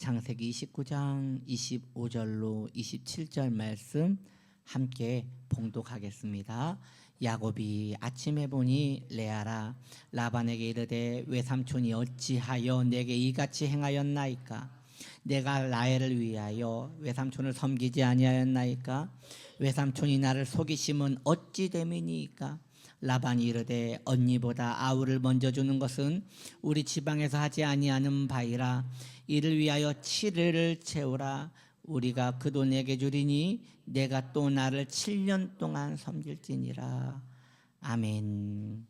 창세기 29장 25절로 27절 말씀 함께 봉독하겠습니다. 야곱이 아침에 보니 레아라 라반에게 이르되 외삼촌이 어찌하여 내게 이같이 행하였나이까? 내가 라헬을 위하여 외삼촌을 섬기지 아니하였나이까? 외삼촌이 나를 속이심은 어찌 됨이니까? 라반이 이르되 언니보다 아우를 먼저 주는 것은 우리 지방에서 하지 아니하는 바이라. 이를 위하여 7일을 채우라. 우리가 그 돈 내게 주리니 내가 또 나를 7년 동안 섬길지니라. 아멘.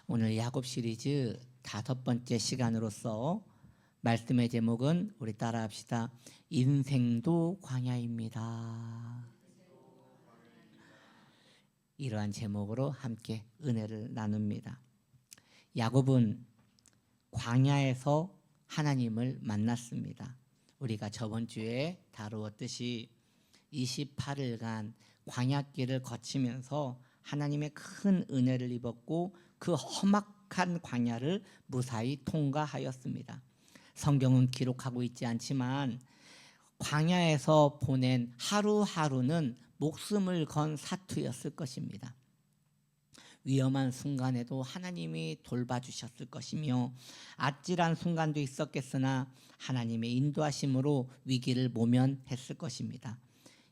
오늘 야곱 시리즈 5번째 시간으로서 말씀의 제목은 우리 따라합시다. 인생도 광야입니다. 이러한 제목으로 함께 은혜를 나눕니다. 야곱은 광야에서 하나님을 만났습니다. 우리가 저번 주에 다루었듯이 28일간 광야길을 거치면서 하나님의 큰 은혜를 입었고 그 험악한 광야를 무사히 통과하였습니다. 성경은 기록하고 있지 않지만 광야에서 보낸 하루하루는 목숨을 건 사투였을 것입니다. 위험한 순간에도 하나님이 돌봐주셨을 것이며 아찔한 순간도 있었겠으나 하나님의 인도하심으로 위기를 모면했을 것입니다.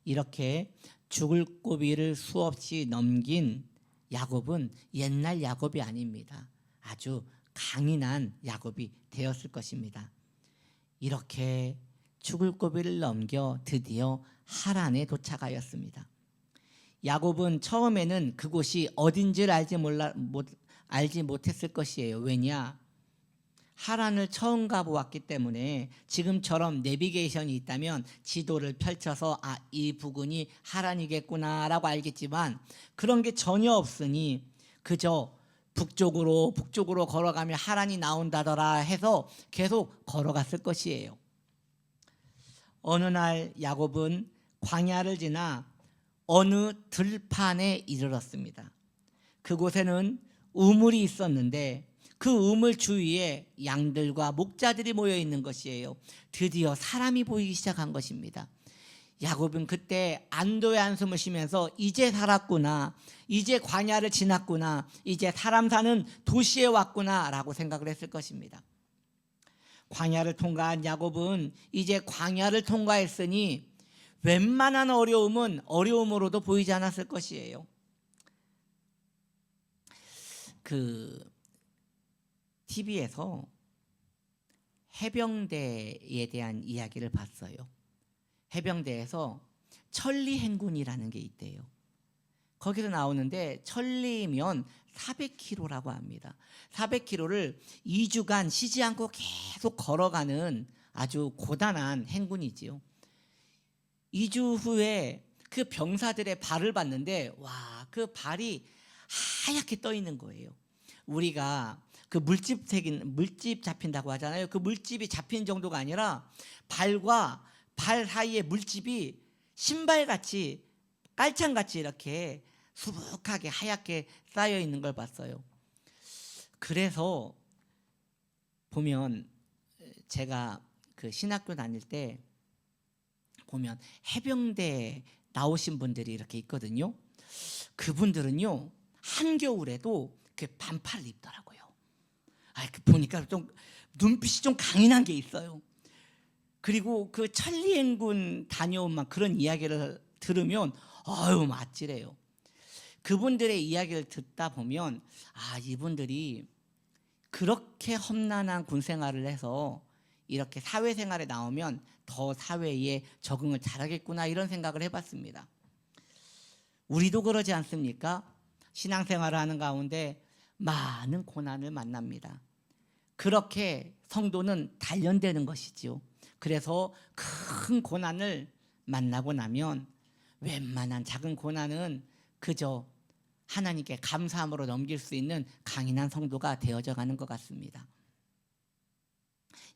이렇게 죽을 고비를 수없이 넘긴 야곱은 옛날 야곱이 아닙니다. 아주 강인한 야곱이 되었을 것입니다. 이렇게 죽을 고비를 넘겨 드디어 하란에 도착하였습니다. 야곱은 처음에는 그곳이 어딘지를 알지 못했을 것이에요. 왜냐? 하란을 처음 가보았기 때문에 지금처럼 내비게이션이 있다면 지도를 펼쳐서 이 부근이 하란이겠구나 라고 알겠지만 그런 게 전혀 없으니 그저 북쪽으로 걸어가면 하란이 나온다더라 해서 계속 걸어갔을 것이에요. 어느 날 야곱은 광야를 지나 어느 들판에 이르렀습니다. 그곳에는 우물이 있었는데 그 우물 주위에 양들과 목자들이 모여 있는 것이에요. 드디어 사람이 보이기 시작한 것입니다. 야곱은 그때 안도의 한숨을 쉬면서 이제 살았구나, 이제 광야를 지났구나, 이제 사람 사는 도시에 왔구나 라고 생각을 했을 것입니다. 광야를 통과한 야곱은 이제 광야를 통과했으니 웬만한 어려움은 어려움으로도 보이지 않았을 것이에요. TV에서 해병대에 대한 이야기를 봤어요. 해병대에서 천리행군이라는 게 있대요. 거기서 나오는데 천리면 400km라고 합니다. 400km를 2주간 쉬지 않고 계속 걸어가는 아주 고단한 행군이지요. 2주 후에 그 병사들의 발을 봤는데 와, 그 발이 하얗게 떠 있는 거예요. 우리가 그 물집 잡힌다고 하잖아요. 그 물집이 잡힌 정도가 아니라 발과 발 사이에 물집이 신발같이 깔창같이 이렇게 수북하게 하얗게 쌓여 있는 걸 봤어요. 그래서 보면 제가 그 신학교 다닐 때 보면 해병대 나오신 분들이 이렇게 있거든요. 그분들은요 한겨울에도 그 반팔을 입더라고요. 보니까 좀 눈빛이 좀 강인한 게 있어요. 그리고 그 천리행군 다녀온 막 그런 이야기를 들으면 아찔해요. 그분들의 이야기를 듣다 보면 이분들이 그렇게 험난한 군 생활을 해서 이렇게 사회생활에 나오면 더 사회에 적응을 잘하겠구나 이런 생각을 해봤습니다. 우리도 그러지 않습니까? 신앙생활을 하는 가운데 많은 고난을 만납니다. 그렇게 성도는 단련되는 것이지요. 그래서 큰 고난을 만나고 나면 웬만한 작은 고난은 그저 하나님께 감사함으로 넘길 수 있는 강인한 성도가 되어져 가는 것 같습니다.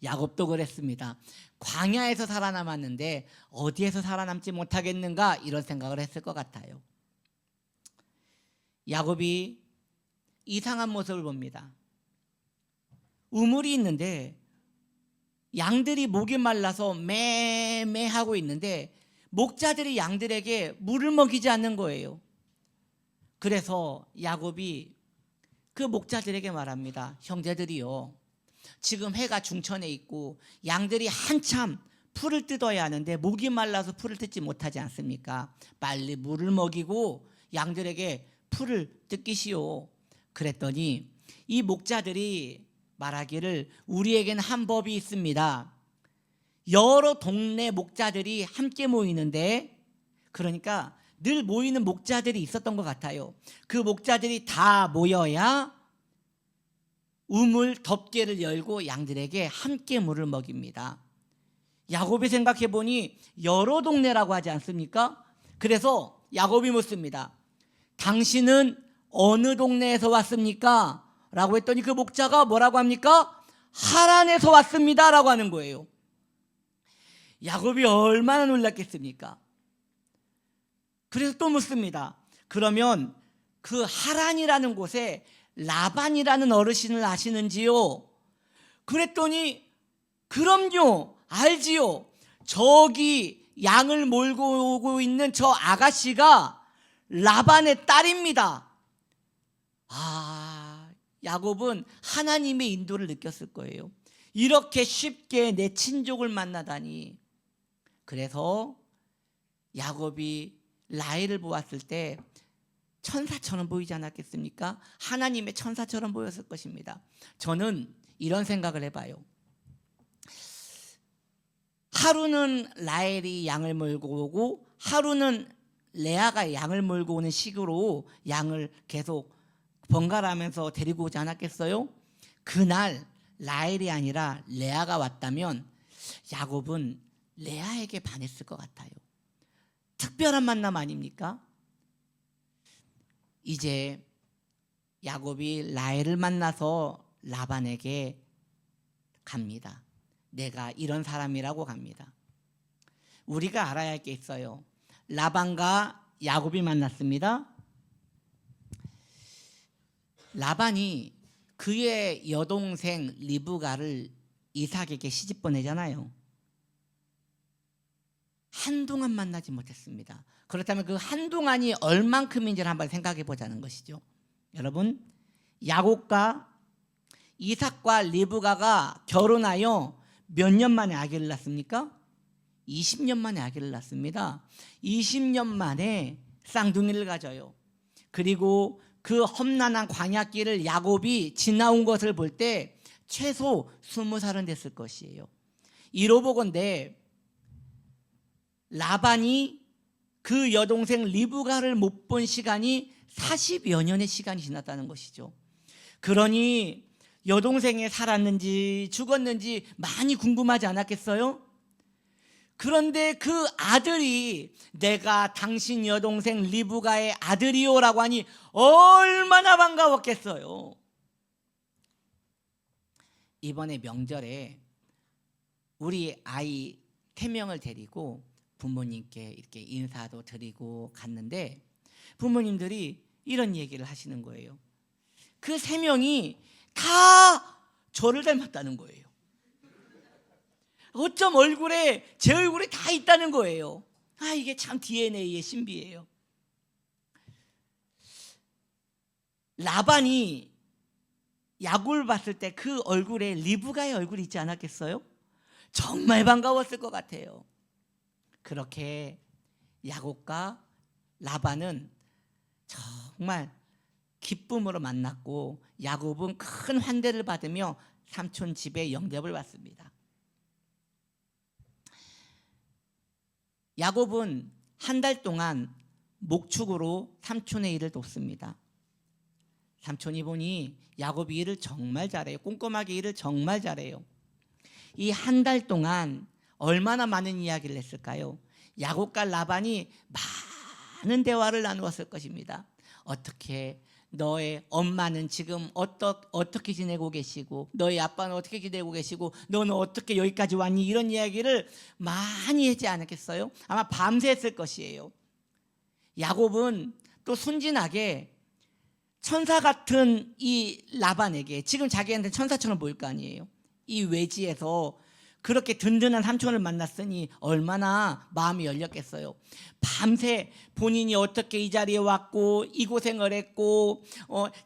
야곱도 그랬습니다. 광야에서 살아남았는데 어디에서 살아남지 못하겠는가 이런 생각을 했을 것 같아요. 야곱이 이상한 모습을 봅니다. 우물이 있는데 양들이 목이 말라서 매매하고 있는데 목자들이 양들에게 물을 먹이지 않는 거예요. 그래서 야곱이 그 목자들에게 말합니다. 형제들이요, 지금 해가 중천에 있고 양들이 한참 풀을 뜯어야 하는데 목이 말라서 풀을 뜯지 못하지 않습니까? 빨리 물을 먹이고 양들에게 풀을 뜯기시오. 그랬더니 이 목자들이 말하기를 우리에게는 한 법이 있습니다. 여러 동네 목자들이 함께 모이는데, 그러니까 늘 모이는 목자들이 있었던 것 같아요. 그 목자들이 다 모여야 우물 덮개를 열고 양들에게 함께 물을 먹입니다. 야곱이 생각해 보니 여러 동네라고 하지 않습니까? 그래서 야곱이 묻습니다. 당신은 어느 동네에서 왔습니까? 라고 했더니 그 목자가 뭐라고 합니까? 하란에서 왔습니다 라고 하는 거예요. 야곱이 얼마나 놀랐겠습니까? 그래서 또 묻습니다. 그러면 그 하란이라는 곳에 라반이라는 어르신을 아시는지요? 그랬더니 그럼요, 알지요. 저기 양을 몰고 오고 있는 저 아가씨가 라반의 딸입니다. 야곱은 하나님의 인도를 느꼈을 거예요. 이렇게 쉽게 내 친족을 만나다니. 그래서 야곱이 라헬을 보았을 때 천사처럼 보이지 않았겠습니까? 하나님의 천사처럼 보였을 것입니다. 저는 이런 생각을 해봐요. 하루는 라헬이 양을 몰고 오고 하루는 레아가 양을 몰고 오는 식으로 양을 계속 번갈아가면서 데리고 오지 않았겠어요? 그날 라헬이 아니라 레아가 왔다면 야곱은 레아에게 반했을 것 같아요. 특별한 만남 아닙니까? 이제 야곱이 라헬을 만나서 라반에게 갑니다. 내가 이런 사람이라고 갑니다. 우리가 알아야 할 게 있어요. 라반과 야곱이 만났습니다. 라반이 그의 여동생 리브가를 이삭에게 시집 보내잖아요. 한동안 만나지 못했습니다. 그렇다면 그 한동안이 얼만큼인지를 한번 생각해 보자는 것이죠. 여러분, 야곱과 이삭과 리브가가 결혼하여 몇 년 만에 아기를 낳습니까? 20년 만에 아기를 낳습니다. 20년 만에 쌍둥이를 가져요. 그리고 그 험난한 광야길을 야곱이 지나온 것을 볼 때 최소 20살은 됐을 것이에요. 이로 보건대 라반이 그 여동생 리브가를 못 본 시간이 40여 년의 시간이 지났다는 것이죠. 그러니 여동생이 살았는지 죽었는지 많이 궁금하지 않았겠어요? 그런데 그 아들이 내가 당신 여동생 리브가의 아들이요라고 하니 얼마나 반가웠겠어요. 이번에 명절에 우리 아이 태명을 데리고 부모님께 이렇게 인사도 드리고 갔는데 부모님들이 이런 얘기를 하시는 거예요. 그 3명이 다 저를 닮았다는 거예요. 어쩜 얼굴에 제 얼굴이 다 있다는 거예요. 이게 참 DNA의 신비예요. 라반이 야곱을 봤을 때 그 얼굴에 리브가의 얼굴이 있지 않았겠어요? 정말 반가웠을 것 같아요. 그렇게 야곱과 라반은 정말 기쁨으로 만났고 야곱은 큰 환대를 받으며 삼촌 집에 영접을 받습니다. 야곱은 한 달 동안 목축으로 삼촌의 일을 돕습니다. 삼촌이 보니 야곱이 일을 정말 잘해요. 꼼꼼하게 일을 정말 잘해요. 이 한 달 동안 얼마나 많은 이야기를 했을까요? 야곱과 라반이 많은 대화를 나누었을 것입니다. 어떻게 너의 엄마는 지금 어떻게 지내고 계시고 너의 아빠는 어떻게 지내고 계시고 너는 어떻게 여기까지 왔니? 이런 이야기를 많이 하지 않았겠어요? 아마 밤새 했을 것이에요. 야곱은 또 순진하게 천사 같은 이 라반에게 지금 자기한테 천사처럼 보일 거 아니에요. 이 외지에서 그렇게 든든한 삼촌을 만났으니 얼마나 마음이 열렸겠어요. 밤새 본인이 어떻게 이 자리에 왔고 이 고생을 했고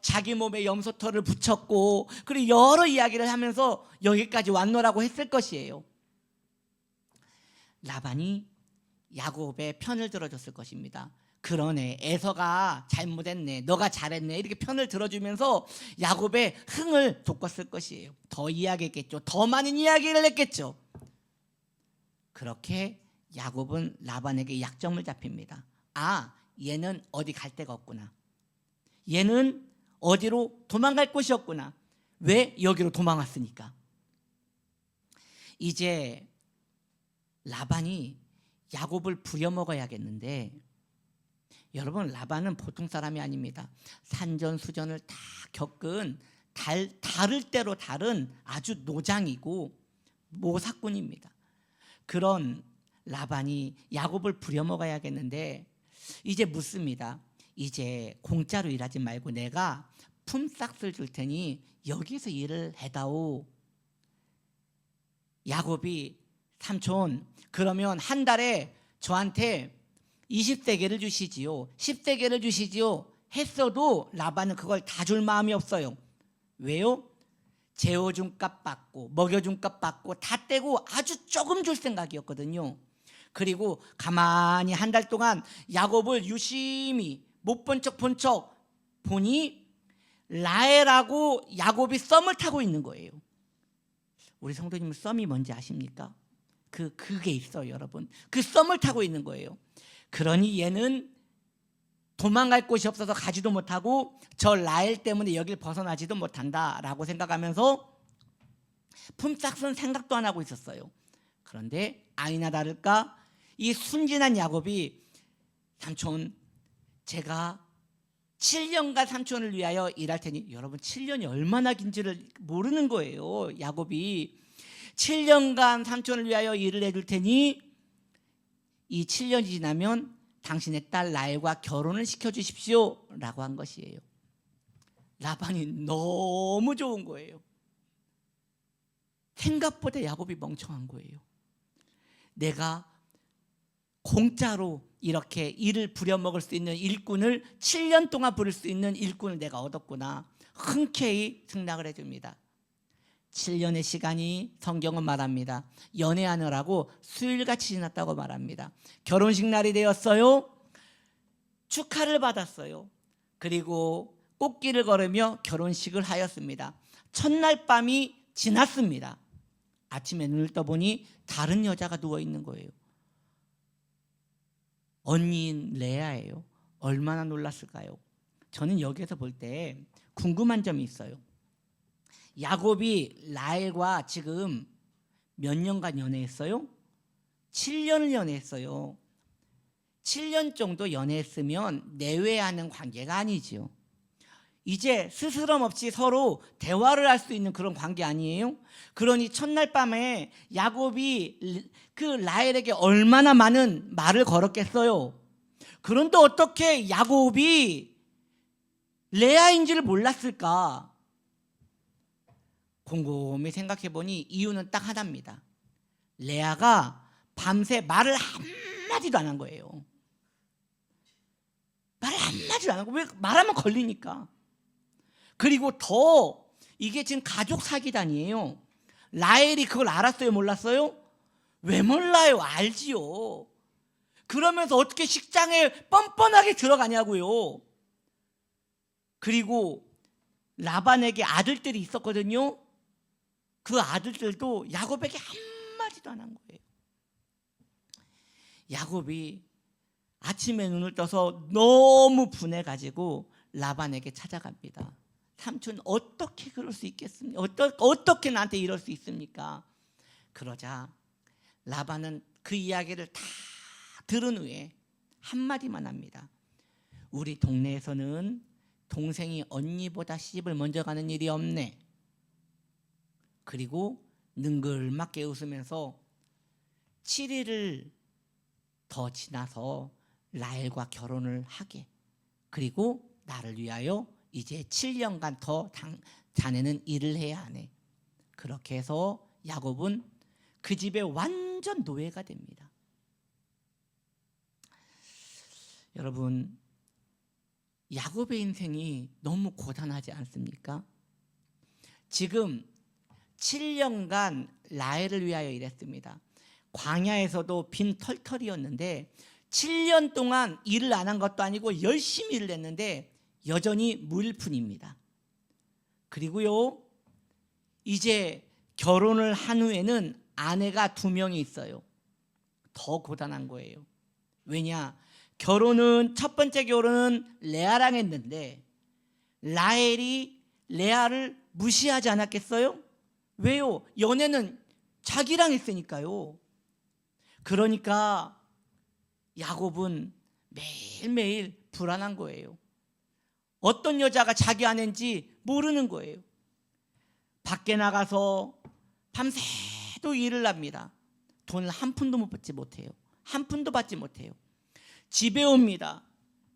자기 몸에 염소털을 붙였고 그리고 여러 이야기를 하면서 여기까지 왔노라고 했을 것이에요. 라반이 야곱의 편을 들어줬을 것입니다. 그러네, 에서가 잘못했네, 너가 잘했네, 이렇게 편을 들어주면서 야곱의 흥을 돋궜을 것이에요. 더 이야기했겠죠. 더 많은 이야기를 했겠죠. 그렇게 야곱은 라반에게 약점을 잡힙니다. 아, 얘는 어디 갈 데가 없구나. 얘는 어디로 도망갈 곳이 없구나. 왜? 여기로 도망왔으니까. 이제 라반이 야곱을 부려먹어야겠는데, 여러분, 라반은 보통 사람이 아닙니다. 산전수전을 다 겪은 다를 대로 다른 아주 노장이고 모사꾼입니다. 그런 라반이 야곱을 부려먹어야겠는데 이제 묻습니다. 이제 공짜로 일하지 말고 내가 품삯을 줄 테니 여기서 일을 해다오. 야곱이 삼촌, 그러면 한 달에 저한테 20세겔을 주시지요, 10세겔을 주시지요 했어도 라반은 그걸 다 줄 마음이 없어요. 왜요? 재워준 값 받고 먹여준 값 받고 다 떼고 아주 조금 줄 생각이었거든요. 그리고 가만히 한 달 동안 야곱을 유심히 못 본 척 보니 라헬하고 야곱이 썸을 타고 있는 거예요. 우리 성도님은 썸이 뭔지 아십니까? 그게 있어요, 여러분. 그 썸을 타고 있는 거예요. 그러니 얘는 도망갈 곳이 없어서 가지도 못하고 저 라헬 때문에 여길 벗어나지도 못한다라고 생각하면서 품삯은 생각도 안 하고 있었어요. 그런데 아니나 다를까 이 순진한 야곱이 삼촌, 제가 7년간 삼촌을 위하여 일할 테니, 여러분 7년이 얼마나 긴지를 모르는 거예요. 야곱이 7년간 삼촌을 위하여 일을 해줄 테니 이 7년이 지나면 당신의 딸 라헬과 결혼을 시켜주십시오 라고 한 것이에요. 라반이 너무 좋은 거예요. 생각보다 야곱이 멍청한 거예요. 내가 공짜로 이렇게 일을 부려먹을 수 있는 일꾼을 7년 동안 부릴 수 있는 일꾼을 내가 얻었구나. 흔쾌히 승낙을 해줍니다. 7년의 시간이 성경은 말합니다. 연애하느라고 수일같이 지났다고 말합니다. 결혼식 날이 되었어요. 축하를 받았어요. 그리고 꽃길을 걸으며 결혼식을 하였습니다. 첫날 밤이 지났습니다. 아침에 눈을 떠보니 다른 여자가 누워있는 거예요. 언니인 레아예요. 얼마나 놀랐을까요? 저는 여기에서 볼 때 궁금한 점이 있어요. 야곱이 라헬과 지금 몇 년간 연애했어요? 7년을 연애했어요. 7년 정도 연애했으면 내외하는 관계가 아니지요. 이제 스스럼 없이 서로 대화를 할 수 있는 그런 관계 아니에요? 그러니 첫날 밤에 야곱이 그 라헬에게 얼마나 많은 말을 걸었겠어요. 그런데 어떻게 야곱이 레아인지를 몰랐을까? 곰곰이 생각해보니 이유는 딱 하나입니다. 레아가 밤새 말을 한마디도 안 한 거예요. 말을 한마디도 안 하고, 왜? 말하면 걸리니까. 그리고 더 이게 지금 가족 사기단이에요. 라헬이 그걸 알았어요, 몰랐어요? 왜 몰라요? 알지요. 그러면서 어떻게 식장에 뻔뻔하게 들어가냐고요. 그리고 라반에게 아들들이 있었거든요. 그 아들들도 야곱에게 한마디도 안 한 거예요. 야곱이 아침에 눈을 떠서 너무 분해가지고 라반에게 찾아갑니다. 삼촌, 어떻게 그럴 수 있겠습니까? 어떻게 나한테 이럴 수 있습니까? 그러자 라반은 그 이야기를 다 들은 후에 한마디만 합니다. 우리 동네에서는 동생이 언니보다 시집을 먼저 가는 일이 없네. 그리고 능글맞게 웃으면서 7일을 더 지나서 라헬과 결혼을 하게, 그리고 나를 위하여 이제 7년간 더 자네는 일을 해야 하네. 그렇게 해서 야곱은 그 집의 완전 노예가 됩니다. 여러분, 야곱의 인생이 너무 고단하지 않습니까? 지금 7년간 라헬을 위하여 일했습니다. 광야에서도 빈 털털이었는데 7년 동안 일을 안 한 것도 아니고 열심히 일을 했는데 여전히 무일푼입니다. 그리고요, 이제 결혼을 한 후에는 아내가 2명이 있어요. 더 고단한 거예요. 왜냐? 첫 번째 결혼은 레아랑 했는데 라헬이 레아를 무시하지 않았겠어요? 왜요? 연애는 자기랑 했으니까요. 그러니까 야곱은 매일매일 불안한 거예요. 어떤 여자가 자기 아내인지 모르는 거예요. 밖에 나가서 밤새도 일을 합니다. 돈을 한 푼도 못 받지 못해요. 한 푼도 받지 못해요. 집에 옵니다.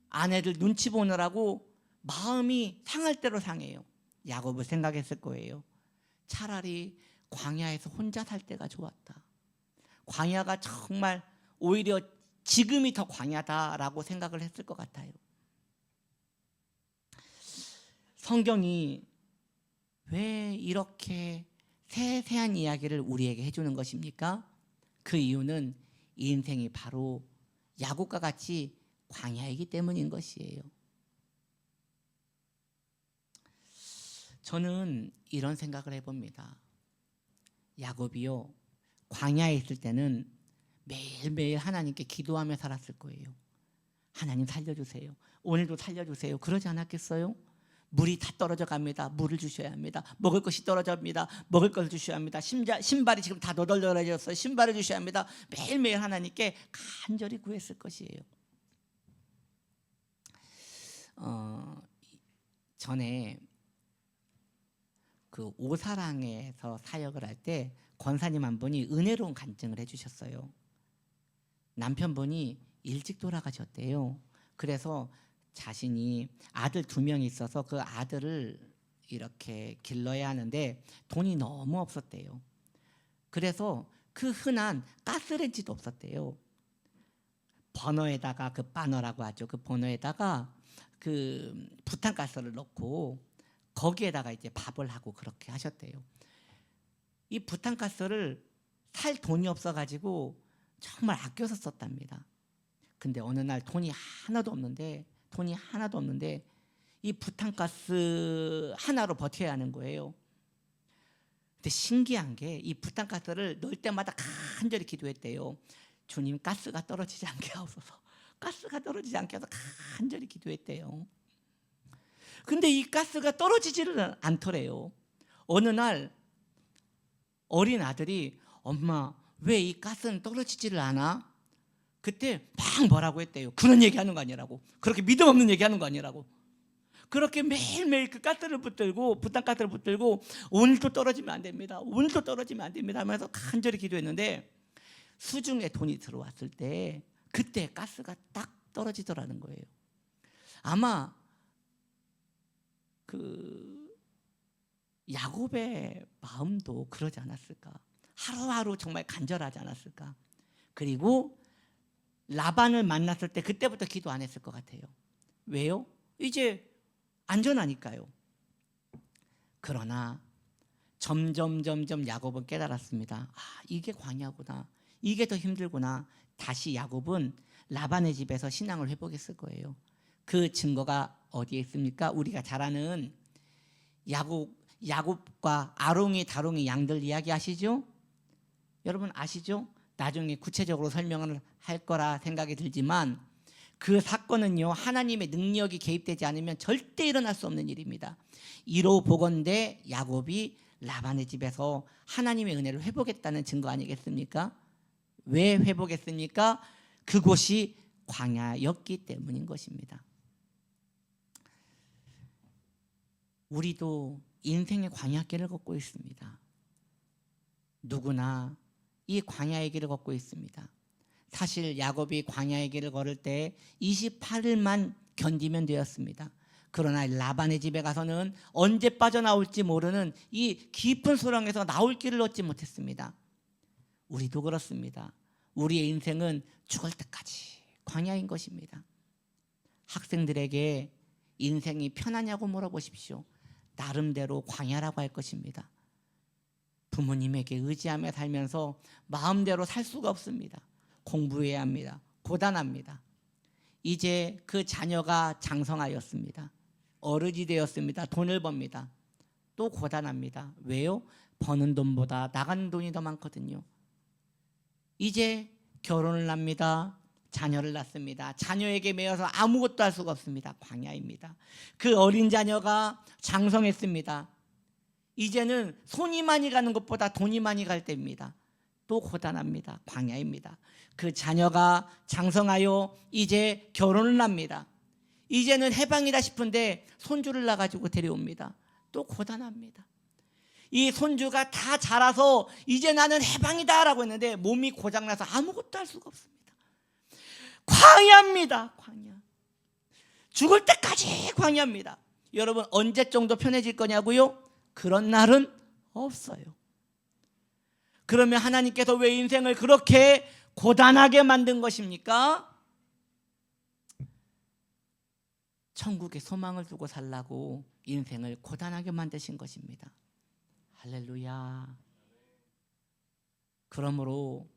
아내들 눈치 보느라고 마음이 상할 대로 상해요. 야곱을 생각했을 거예요. 차라리 광야에서 혼자 살 때가 좋았다. 광야가 정말 오히려 지금이 더 광야다라고 생각을 했을 것 같아요. 성경이 왜 이렇게 세세한 이야기를 우리에게 해주는 것입니까? 그 이유는 이 인생이 바로 야곱과 같이 광야이기 때문인 것이에요. 저는 이런 생각을 해봅니다. 야곱이요, 광야에 있을 때는 매일매일 하나님께 기도하며 살았을 거예요. 하나님 살려주세요. 오늘도 살려주세요. 그러지 않았겠어요? 물이 다 떨어져 갑니다. 물을 주셔야 합니다. 먹을 것이 떨어집니다. 먹을 것을 주셔야 합니다. 신발이 지금 다 너덜너덜해졌어요. 신발을 주셔야 합니다. 매일매일 하나님께 간절히 구했을 것이에요. 전에 그 오사랑에서 사역을 할 때 권사님 한 분이 은혜로운 간증을 해주셨어요. 남편분이 일찍 돌아가셨대요. 그래서 자신이 아들 2명이 있어서 그 아들을 이렇게 길러야 하는데 돈이 너무 없었대요. 그래서 그 흔한 가스레인지도 없었대요. 버너에다가, 그 바너라고 하죠. 그 버너에다가 그 부탄가스를 넣고 거기에다가 이제 밥을 하고 그렇게 하셨대요. 이 부탄가스를 살 돈이 없어가지고 정말 아껴서 썼답니다. 근데 어느 날 돈이 하나도 없는데 이 부탄가스 하나로 버텨야 하는 거예요. 근데 신기한 게 이 부탄가스를 넣을 때마다 간절히 기도했대요. 주님, 가스가 떨어지지 않게 하옵소서. 가스가 떨어지지 않게 해서 간절히 기도했대요. 근데 이 가스가 떨어지지를 않더래요. 어느 날 어린 아들이, 엄마, 왜 이 가스는 떨어지지를 않아? 그때 막 뭐라고 했대요. 그런 얘기하는 거 아니라고. 그렇게 믿음 없는 얘기하는 거 아니라고. 그렇게 매일매일 그 가스를 붙들고, 부탄가스를 붙들고, 오늘도 떨어지면 안 됩니다. 오늘도 떨어지면 안 됩니다 하면서 간절히 기도했는데 수중에 돈이 들어왔을 때 그때 가스가 딱 떨어지더라는 거예요. 아마 그 야곱의 마음도 그러지 않았을까? 하루하루 정말 간절하지 않았을까? 그리고 라반을 만났을 때 그때부터 기도 안 했을 것 같아요. 왜요? 이제 안전하니까요. 그러나 점점 야곱은 깨달았습니다. 이게 광야구나. 이게 더 힘들구나. 다시 야곱은 라반의 집에서 신앙을 회복했을 거예요. 그 증거가 어디에 있습니까? 우리가 잘 아는 야곱과 아롱이 다롱이 양들 이야기 아시죠? 여러분 아시죠? 나중에 구체적으로 설명을 할 거라 생각이 들지만 그 사건은요, 하나님의 능력이 개입되지 않으면 절대 일어날 수 없는 일입니다. 이로 보건대 야곱이 라반의 집에서 하나님의 은혜를 회복했다는 증거 아니겠습니까? 왜 회복했습니까? 그곳이 광야였기 때문인 것입니다. 우리도 인생의 광야길을 걷고 있습니다. 누구나 이 광야의 길을 걷고 있습니다. 사실 야곱이 광야의 길을 걸을 때 28일만 견디면 되었습니다. 그러나 라반의 집에 가서는 언제 빠져나올지 모르는 이 깊은 수렁에서 나올 길을 얻지 못했습니다. 우리도 그렇습니다. 우리의 인생은 죽을 때까지 광야인 것입니다. 학생들에게 인생이 편하냐고 물어보십시오. 나름대로 광야라고 할 것입니다. 부모님에게 의지하며 살면서 마음대로 살 수가 없습니다. 공부해야 합니다. 고단합니다. 이제 그 자녀가 장성하였습니다. 어른이 되었습니다. 돈을 법니다. 또 고단합니다. 왜요? 버는 돈보다 나가는 돈이 더 많거든요. 이제 결혼을 합니다. 자녀를 낳습니다. 자녀에게 매여서 아무것도 할 수가 없습니다. 광야입니다. 그 어린 자녀가 장성했습니다. 이제는 손이 많이 가는 것보다 돈이 많이 갈 때입니다. 또 고단합니다. 광야입니다. 그 자녀가 장성하여 이제 결혼을 합니다. 이제는 해방이다 싶은데 손주를 낳아가지고 데려옵니다. 또 고단합니다. 이 손주가 다 자라서 이제 나는 해방이다 라고 했는데 몸이 고장나서 아무것도 할 수가 없습니다. 광야입니다. 광야. 죽을 때까지 광야입니다. 여러분 언제 정도 편해질 거냐고요? 그런 날은 없어요. 그러면 하나님께서 왜 인생을 그렇게 고단하게 만든 것입니까? 천국에 소망을 두고 살라고 인생을 고단하게 만드신 것입니다. 할렐루야. 그러므로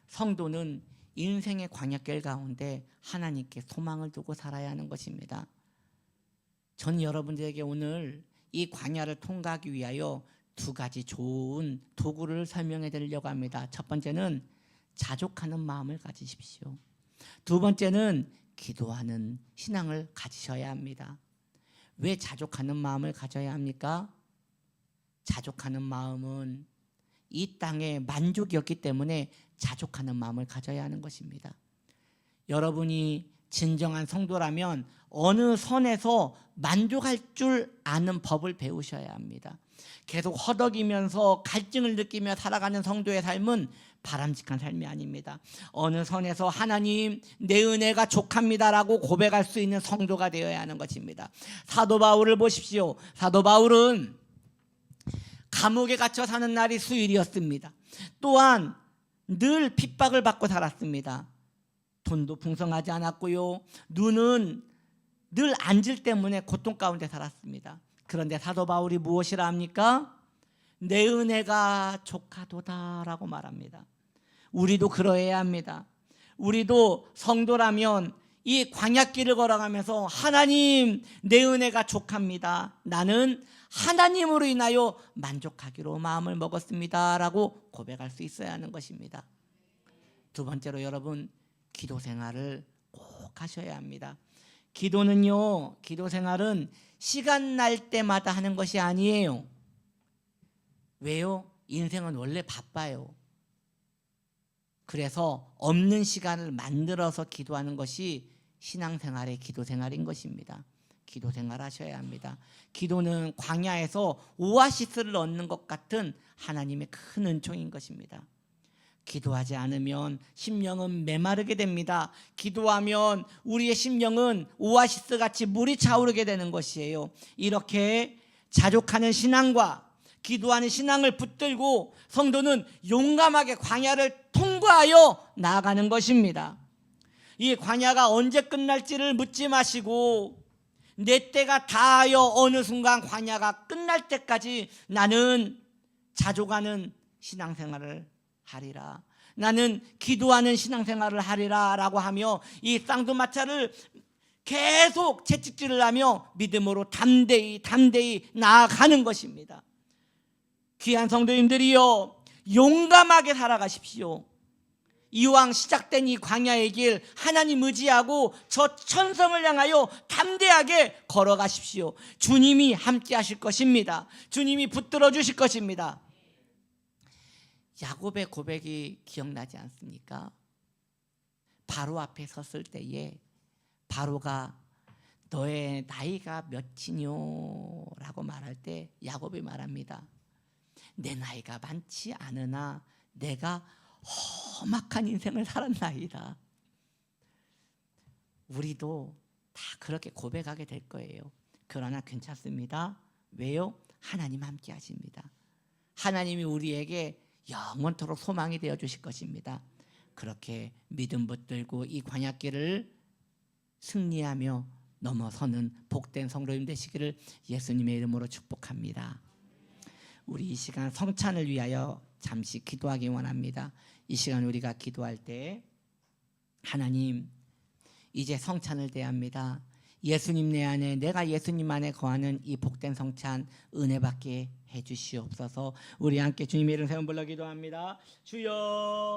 성도는 인생의 광야길 가운데 하나님께 소망을 두고 살아야 하는 것입니다. 전 여러분들에게 오늘 이 광야를 통과하기 위하여 두 가지 좋은 도구를 설명해 드리려고 합니다. 첫 번째는 자족하는 마음을 가지십시오. 두 번째는 기도하는 신앙을 가지셔야 합니다. 왜 자족하는 마음을 가져야 합니까? 자족하는 마음은 이 땅의 만족이 없기 때문에 자족하는 마음을 가져야 하는 것입니다. 여러분이 진정한 성도라면 어느 선에서 만족할 줄 아는 법을 배우셔야 합니다. 계속 허덕이면서 갈증을 느끼며 살아가는 성도의 삶은 바람직한 삶이 아닙니다. 어느 선에서 하나님 내 은혜가 족합니다라고 고백할 수 있는 성도가 되어야 하는 것입니다. 사도 바울을 보십시오. 사도 바울은 감옥에 갇혀 사는 날이 수일이었습니다. 또한 늘 핍박을 받고 살았습니다. 돈도 풍성하지 않았고요. 눈은 늘 안질 때문에 고통 가운데 살았습니다. 그런데 사도 바울이 무엇이라 합니까? 내 은혜가 족하도다라고 말합니다. 우리도 그러해야 합니다. 우리도 성도라면 이 광야길을 걸어가면서 하나님 내 은혜가 족합니다. 나는 하나님으로 인하여 만족하기로 마음을 먹었습니다 라고 고백할 수 있어야 하는 것입니다. 두 번째로 여러분 기도 생활을 꼭 하셔야 합니다. 기도는요, 기도 생활은 시간 날 때마다 하는 것이 아니에요. 왜요? 인생은 원래 바빠요. 그래서 없는 시간을 만들어서 기도하는 것이 신앙생활의 기도생활인 것입니다. 기도생활 하셔야 합니다. 기도는 광야에서 오아시스를 얻는 것 같은 하나님의 큰 은총인 것입니다. 기도하지 않으면 심령은 메마르게 됩니다. 기도하면 우리의 심령은 오아시스 같이 물이 차오르게 되는 것이에요. 이렇게 자족하는 신앙과 기도하는 신앙을 붙들고 성도는 용감하게 광야를 통과하여 나아가는 것입니다. 이 광야가 언제 끝날지를 묻지 마시고 내 때가 다하여 어느 순간 광야가 끝날 때까지 나는 자족하는 신앙생활을 하리라, 나는 기도하는 신앙생활을 하리라 라고 하며 이 쌍두마차를 계속 채찍질을 하며 믿음으로 담대히 나아가는 것입니다. 귀한 성도님들이요, 용감하게 살아가십시오. 이왕 시작된 이 광야의 길 하나님 의지하고 저 천성을 향하여 담대하게 걸어가십시오. 주님이 함께 하실 것입니다. 주님이 붙들어 주실 것입니다. 야곱의 고백이 기억나지 않습니까? 바로 앞에 섰을 때에 바로가 너의 나이가 몇이뇨? 라고 말할 때 야곱이 말합니다. 내 나이가 많지 않으나 내가 험악한 인생을 살았나이다. 우리도 다 그렇게 고백하게 될 거예요. 그러나 괜찮습니다. 왜요? 하나님 함께 하십니다. 하나님이 우리에게 영원토록 소망이 되어 주실 것입니다. 그렇게 믿음 붙들고 이 광야길을 승리하며 넘어서는 복된 성도님 되시기를 예수님의 이름으로 축복합니다. 우리 이 시간 성찬을 위하여 잠시 기도하기 원합니다. 이 시간 우리가 기도할 때 하나님, 이제 성찬을 대합니다. 예수님 내 안에, 내가 예수님 안에 거하는 이 복된 성찬 은혜 받게 해주시옵소서. 우리 함께 주님의 이름 세운 불러 기도합니다. 주여.